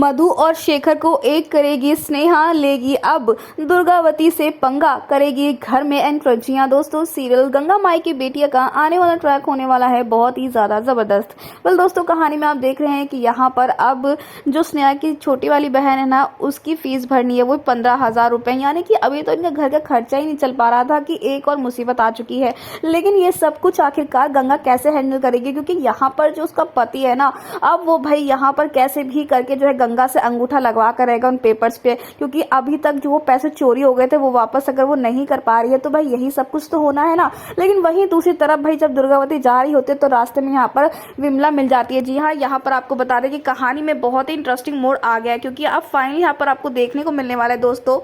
मधु और शेखर को एक करेगी स्नेहा, लेगी अब दुर्गावती से पंगा, करेगी घर में एंटर। जी हाँ दोस्तों, सीरियल गंगा माई की बेटियां का आने वाला ट्रैक होने वाला है बहुत ही ज़्यादा ज़बरदस्त। वेल दोस्तों, कहानी में आप देख रहे हैं कि यहाँ पर अब जो स्नेहा की छोटी वाली बहन है ना, उसकी फीस भरनी है, वो 15,000 रुपये। यानी कि अभी तो इनका घर का खर्चा ही नहीं चल पा रहा था कि एक और मुसीबत आ चुकी है। लेकिन ये सब कुछ आखिरकार गंगा कैसे हैंडल करेगी, क्योंकि यहाँ पर जो उसका पति है ना, अब वो भाई यहाँ पर कैसे भी करके जो है गंगा से अंगूठा लगवा कर रहेगा उन पेपर्स पे, क्योंकि अभी तक जो वो पैसे चोरी हो गए थे वो वापस अगर वो नहीं कर पा रही है तो भाई यही सब कुछ तो होना है ना। लेकिन वहीं दूसरी तरफ भाई जब दुर्गावती जा रही होती है तो रास्ते में यहाँ पर विमला मिल जाती है। जी हाँ, यहाँ पर आपको बता दें कि कहानी में बहुत ही इंटरेस्टिंग मोड़ आ गया है, क्योंकि अब फाइनली यहाँ पर आपको देखने को मिलने वाला है दोस्तों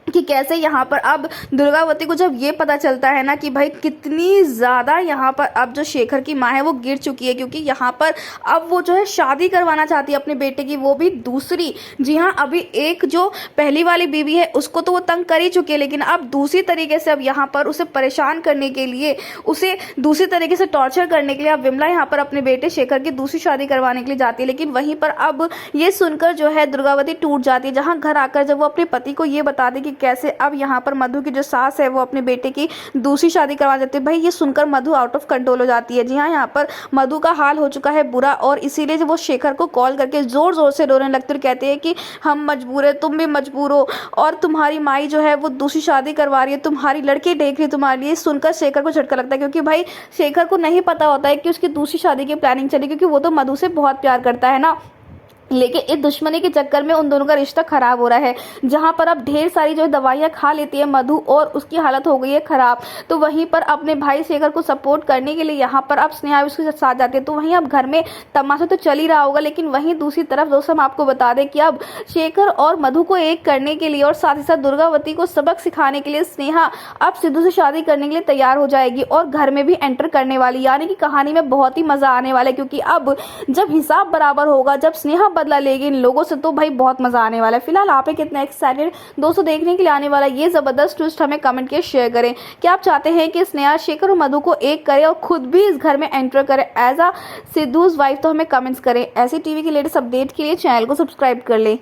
कि कैसे यहाँ पर अब दुर्गावती को जब ये पता चलता है ना कि भाई कितनी ज़्यादा यहाँ पर अब जो शेखर की माँ है वो गिर चुकी है, क्योंकि यहाँ पर अब वो जो है शादी करवाना चाहती है अपने बेटे की, वो भी दूसरी। जी हाँ, अभी एक जो पहली वाली बीवी है उसको तो वो तंग कर ही चुकी है, लेकिन अब दूसरी तरीके से अब यहाँ पर उसे परेशान करने के लिए, उसे दूसरी तरीके से टॉर्चर करने के लिए अब विमला यहाँ पर अपने बेटे शेखर की दूसरी शादी करवाने के लिए जाती है। लेकिन वहीं पर अब ये सुनकर जो है दुर्गावती टूट जाती है, जहाँ घर आकर जब वो अपने पति को ये बता दे कि कैसे अब यहाँ पर मधु की जो सास है वो अपने बेटे की दूसरी शादी करवा देती है। भाई ये सुनकर मधु आउट ऑफ कंट्रोल हो जाती है। जी हाँ, यहाँ पर मधु का हाल हो चुका है बुरा, और इसीलिए जब वो शेखर को कॉल करके जोर जोर से रोने लगती है और कहते हैं कि हम मजबूर है, तुम भी मजबूर हो, और तुम्हारी माई जो है वो दूसरी शादी करवा रही है, तुम्हारी लड़की देख रही है तुम्हारे लिए। सुनकर शेखर को झटका लगता है, क्योंकि भाई शेखर को नहीं पता होता है कि उसकी दूसरी शादी की प्लानिंग चली, क्योंकि वो तो मधु से बहुत प्यार करता है ना। लेकिन इस दुश्मनी के चक्कर में उन दोनों का रिश्ता खराब हो रहा है, जहां पर अब ढेर सारी जो दवाइयां खा लेती है मधु और उसकी हालत हो गई है खराब। तो वहीं पर अपने भाई शेखर को सपोर्ट करने के लिए यहाँ पर अब स्नेहा उसके साथ जाती है। तो वहीं अब घर में तमाशा तो चल ही रहा होगा, लेकिन वहीं दूसरी तरफ दोस्तों हम आपको बता दें कि अब शेखर और मधु को एक करने के लिए और साथ ही साथ दुर्गावती को सबक सिखाने के लिए स्नेहा अब सिद्धू से शादी करने के लिए तैयार हो जाएगी और घर में भी एंटर करने वाली। यानी कि कहानी में बहुत ही मजा आने वाला है, क्योंकि अब जब हिसाब बराबर होगा, जब स्नेहा बदला लेगी इन लोगों से, तो भाई बहुत मजा आने वाला है। फिलहाल आप कितने एक्साइटेड दोस्तों देखने के लिए आने वाला ये जबरदस्त ट्विस्ट, हमें कमेंट के शेयर करें। क्या आप चाहते हैं कि स्नेहा शेखर और मधु को एक करे और खुद भी इस घर में एंटर करे एज अ सिद्धूज वाइफ? तो हमें कमेंट्स करें। ऐसी टीवी की लेटेस्ट अपडेट के लिए चैनल को सब्सक्राइब कर लें।